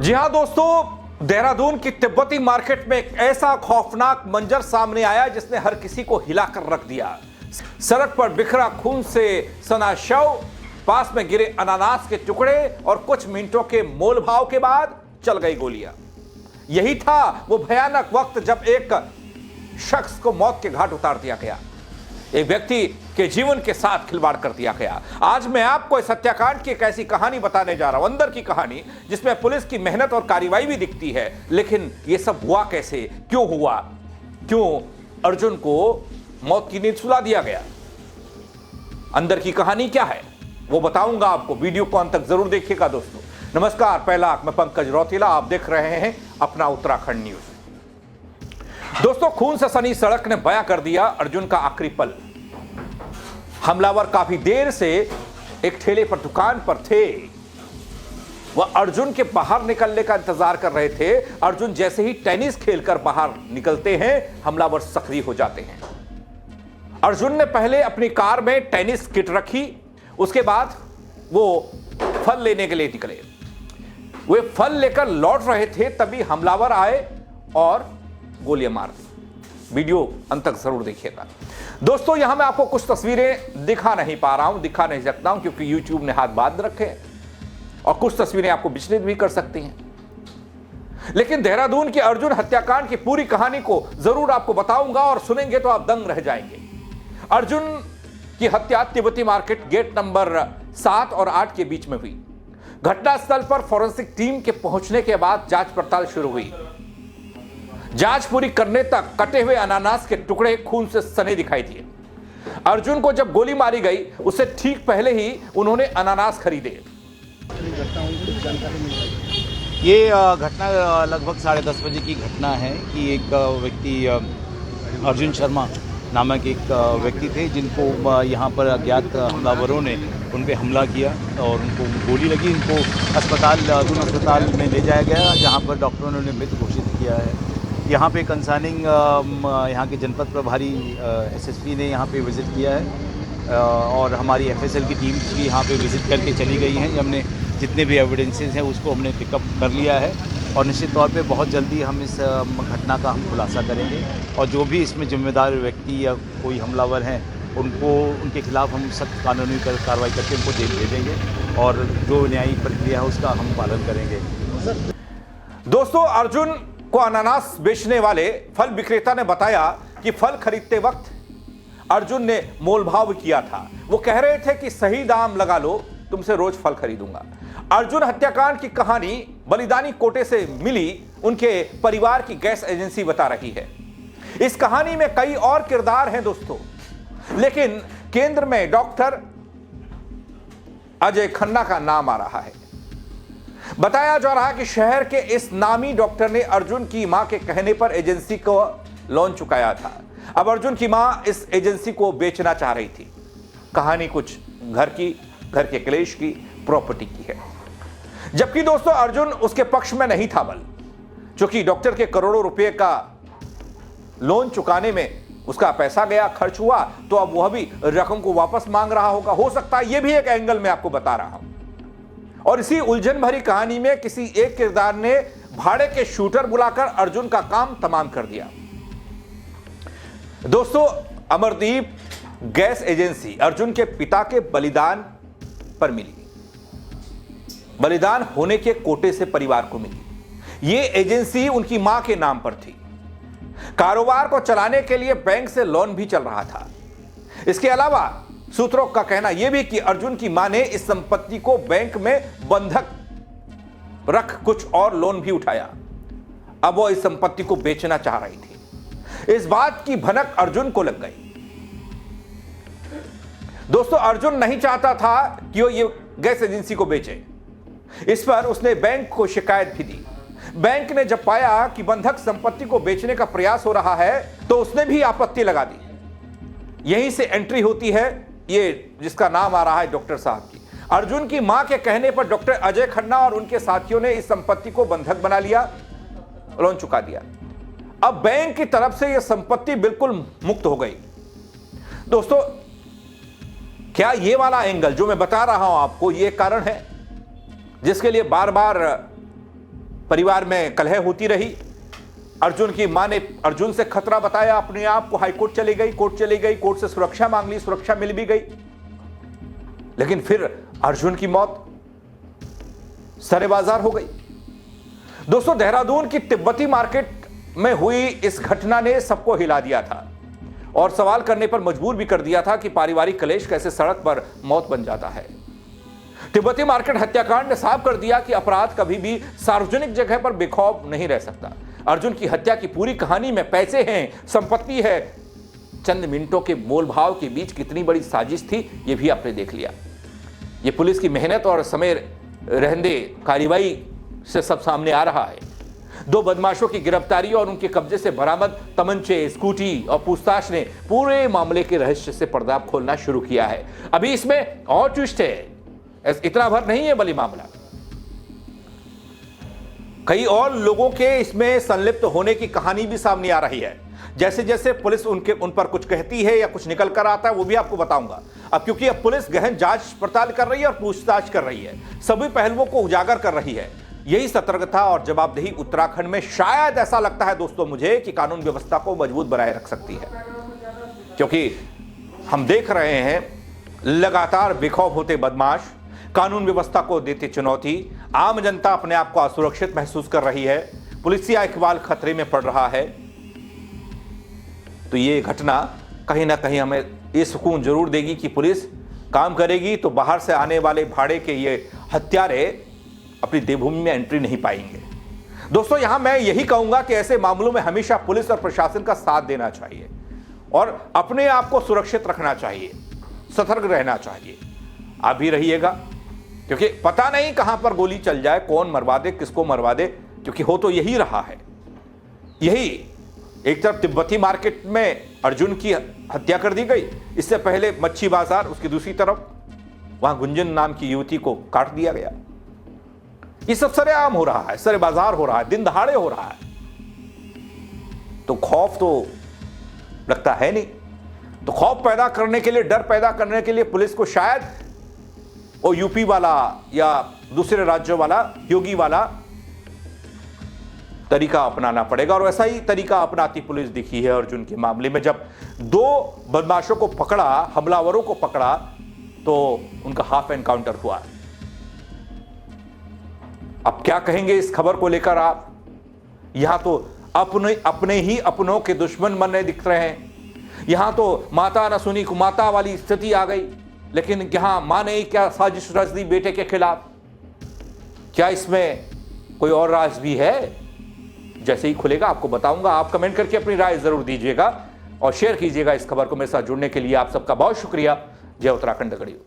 जी हां दोस्तों, देहरादून की तिब्बती मार्केट में एक ऐसा खौफनाक मंजर सामने आया जिसने हर किसी को हिलाकर रख दिया। सड़क पर बिखरा खून से सना शव, पास में गिरे अनानास के टुकड़े और कुछ मिनटों के मोलभाव के बाद चल गई गोलियां। यही था वो भयानक वक्त जब एक शख्स को मौत के घाट उतार दिया गया, एक व्यक्ति के जीवन के साथ खिलवाड़ कर दिया गया। आज मैं आपको इस हत्याकांड की एक ऐसी कहानी बताने जा रहा हूं, अंदर की कहानी, जिसमें पुलिस की मेहनत और कार्रवाई भी दिखती है। लेकिन यह सब हुआ कैसे, क्यों हुआ, क्यों अर्जुन को मौत की नींद सुला दिया गया, अंदर की कहानी क्या है, वो बताऊंगा आपको। वीडियो को अंत तक जरूर देखिएगा दोस्तों। नमस्कार, पहला मैं पंकज रौतेला, आप देख रहे हैं अपना उत्तराखंड न्यूज। दोस्तों, खून से सनी सड़क ने बयां कर दिया अर्जुन का आखिरी पल। हमलावर काफी देर से एक ठेले पर दुकान पर थे। वह अर्जुन के बाहर निकलने का इंतजार कर रहे थे। अर्जुन जैसे ही टेनिस खेलकर बाहर निकलते हैं, हमलावर सक्रिय हो जाते हैं। अर्जुन ने पहले अपनी कार में टेनिस किट रखी, उसके बाद वो फल लेने के लिए निकले। वे फल लेकर लौट रहे थे, तभी हमलावर आए और गोलियां मार दी। वीडियो अंत तक जरूर देखिएगा दोस्तों। यहां मैं आपको कुछ तस्वीरें दिखा नहीं पा रहा हूं, दिखा नहीं सकता हूं क्योंकि यूट्यूब ने हाथ बांध रखे हैं और कुछ तस्वीरें आपको विचलित भी कर सकती हैं। लेकिन देहरादून के अर्जुन हत्याकांड की पूरी कहानी को जरूर आपको बताऊंगा और सुनेंगे तो आप दंग रह जाएंगे। अर्जुन की हत्या तिब्बती मार्केट गेट नंबर 7 और 8 के बीच में हुई। घटनास्थल पर फोरेंसिक टीम के पहुंचने के बाद जांच पड़ताल शुरू हुई। जांच पूरी करने तक कटे हुए अनानास के टुकड़े खून से सने दिखाई दिए। अर्जुन को जब गोली मारी गई, उससे ठीक पहले ही उन्होंने अनानास खरीदे। ये घटना लगभग 10:30 बजे की घटना है कि एक व्यक्ति अर्जुन शर्मा नामक एक व्यक्ति थे, जिनको यहाँ पर अज्ञात हमलावरों ने उन पर हमला किया और उनको गोली लगी। इनको दून अस्पताल में ले जाया गया, जहाँ पर डॉक्टरों ने उन्हें मृत घोषित किया है। यहाँ पे कंसर्निंग यहाँ के जनपद प्रभारी एसएसपी ने यहाँ पे विज़िट किया है और हमारी एफएसएल की टीम भी यहाँ पे विज़िट करके चली गई हैं। हमने जितने भी एविडेंसेस हैं उसको हमने पिकअप कर लिया है और निश्चित तौर पे बहुत जल्दी हम इस घटना का हम खुलासा करेंगे और जो भी इसमें जिम्मेदार व्यक्ति या कोई हमलावर हैं उनके खिलाफ हम सख्त कानूनी कार्रवाई करके उनको जेल भेजेंगे और जो न्यायिक प्रक्रिया है उसका हम पालन करेंगे। दोस्तों, अर्जुन को अनानास बेचने वाले फल विक्रेता ने बताया कि फल खरीदते वक्त अर्जुन ने मोलभाव किया था। वो कह रहे थे कि सही दाम लगा लो, तुमसे रोज फल खरीदूंगा। अर्जुन हत्याकांड की कहानी बलिदानी कोटे से मिली उनके परिवार की गैस एजेंसी बता रही है। इस कहानी में कई और किरदार हैं दोस्तों, लेकिन केंद्र में डॉक्टर अजय खन्ना का नाम आ रहा है। बताया जा रहा है कि शहर के इस नामी डॉक्टर ने अर्जुन की मां के कहने पर एजेंसी को लोन चुकाया था। अब अर्जुन की मां इस एजेंसी को बेचना चाह रही थी। कहानी कुछ घर के क्लेश की, प्रॉपर्टी की है। जबकि दोस्तों अर्जुन उसके पक्ष में नहीं था, क्योंकि डॉक्टर के करोड़ों रुपए का लोन चुकाने में उसका पैसा गया, खर्च हुआ, तो अब वह भी रकम को वापस मांग रहा होगा। हो सकता है यह भी एक एंगल में आपको बता रहा हूं। और इसी उलझन भरी कहानी में किसी एक किरदार ने भाड़े के शूटर बुलाकर अर्जुन का काम तमाम कर दिया। दोस्तों, अमरदीप गैस एजेंसी अर्जुन के पिता के बलिदान पर मिली, बलिदान होने के कोटे से परिवार को मिली। यह एजेंसी उनकी मां के नाम पर थी। कारोबार को चलाने के लिए बैंक से लोन भी चल रहा था। इसके अलावा सूत्रों का कहना यह भी कि अर्जुन की मां ने इस संपत्ति को बैंक में बंधक रख कुछ और लोन भी उठाया। अब वो इस संपत्ति को बेचना चाह रही थी। इस बात की भनक अर्जुन को लग गई। दोस्तों, अर्जुन नहीं चाहता था कि वो ये गैस एजेंसी को बेचे। इस पर उसने बैंक को शिकायत भी दी। बैंक ने जब पाया कि बंधक संपत्ति को बेचने का प्रयास हो रहा है, तो उसने भी आपत्ति लगा दी। यहीं से एंट्री होती है ये जिसका नाम आ रहा है डॉक्टर साहब की। अर्जुन की मां के कहने पर डॉक्टर अजय खन्ना और उनके साथियों ने इस संपत्ति को बंधक बना लिया, लोन चुका दिया। अब बैंक की तरफ से यह संपत्ति बिल्कुल मुक्त हो गई। दोस्तों, क्या ये वाला एंगल जो मैं बता रहा हूं आपको, ये कारण है जिसके लिए बार बार परिवार में कलह होती रही। अर्जुन की मां ने अर्जुन से खतरा बताया अपने आप को, हाईकोर्ट चली गई, कोर्ट से सुरक्षा मांग ली, सुरक्षा मिल भी गई, लेकिन फिर अर्जुन की मौत सरेबाजार हो गई। दोस्तों, देहरादून की तिब्बती मार्केट में हुई इस घटना ने सबको हिला दिया था और सवाल करने पर मजबूर भी कर दिया था कि पारिवारिक कलेश कैसे सड़क पर मौत बन जाता है। तिब्बती मार्केट हत्याकांड ने साफ कर दिया कि अपराध कभी भी सार्वजनिक जगह पर बेखौफ नहीं रह सकता। अर्जुन की हत्या की पूरी कहानी में पैसे हैं, संपत्ति है, चंद मिनटों के मोलभाव के बीच कितनी बड़ी साजिश थी, यह भी आपने देख लिया। यह पुलिस की मेहनत और समय रहंदे कार्रवाई से सब सामने आ रहा है। 2 बदमाशों की गिरफ्तारी और उनके कब्जे से बरामद तमंचे, स्कूटी और पूछताछ ने पूरे मामले के रहस्य से पर्दा खोलना शुरू किया है। अभी इसमें और ट्विस्ट है, इतना भर नहीं है बली मामला, कई और लोगों के इसमें संलिप्त होने की कहानी भी सामने आ रही है। जैसे जैसे पुलिस उन पर कुछ कहती है या कुछ निकल कर आता है, वो भी आपको बताऊंगा। अब क्योंकि अब पुलिस गहन जांच पड़ताल कर रही है और पूछताछ कर रही है, सभी पहलुओं को उजागर कर रही है। यही सतर्कता और जवाबदेही उत्तराखंड में शायद ऐसा लगता है दोस्तों मुझे कि कानून व्यवस्था को मजबूत बनाए रख सकती है, क्योंकि हम देख रहे हैं लगातार बेखौफ होते बदमाश कानून व्यवस्था को देते चुनौती, आम जनता अपने आप को असुरक्षित महसूस कर रही है, पुलिसिया इकबाल खतरे में पड़ रहा है। तो ये घटना कहीं ना कहीं हमें ये सुकून जरूर देगी कि पुलिस काम करेगी तो बाहर से आने वाले भाड़े के ये हत्यारे अपनी देवभूमि में एंट्री नहीं पाएंगे। दोस्तों, यहां मैं यही कहूंगा कि ऐसे मामलों में हमेशा पुलिस और प्रशासन का साथ देना चाहिए और अपने आप को सुरक्षित रखना चाहिए, सतर्क रहना चाहिए। आप भी रहिएगा, क्योंकि पता नहीं कहां पर गोली चल जाए, कौन मरवा दे, किसको मरवा दे, क्योंकि हो तो यही रहा है। यही एक तरफ तिब्बती मार्केट में अर्जुन की हत्या कर दी गई, इससे पहले मच्छी बाजार, उसकी दूसरी तरफ वहां गुंजन नाम की युवती को काट दिया गया। ये सब सरेआम हो रहा है, सरे बाजार हो रहा है, दिन दहाड़े हो रहा है। तो खौफ तो लगता है नहीं। तो खौफ पैदा करने के लिए, डर पैदा करने के लिए पुलिस को शायद वो यूपी वाला या दूसरे राज्यों वाला, योगी वाला तरीका अपनाना पड़ेगा। और वैसा ही तरीका अपनाती पुलिस दिखी है अर्जुन के मामले में। जब 2 बदमाशों को पकड़ा, हमलावरों को पकड़ा, तो उनका हाफ एनकाउंटर हुआ। अब क्या कहेंगे इस खबर को लेकर आप? यहां तो अपने ही अपनों के दुश्मन बनने दिख रहे हैं। यहां तो माता न सुनी कुमाता वाली स्थिति आ गई, लेकिन यहां मां ने क्या साजिश रच दी बेटे के खिलाफ? क्या इसमें कोई और राज भी है? जैसे ही खुलेगा आपको बताऊंगा। आप कमेंट करके अपनी राय जरूर दीजिएगा और शेयर कीजिएगा इस खबर को। मेरे साथ जुड़ने के लिए आप सबका बहुत शुक्रिया। जय उत्तराखंड दगड़ियों।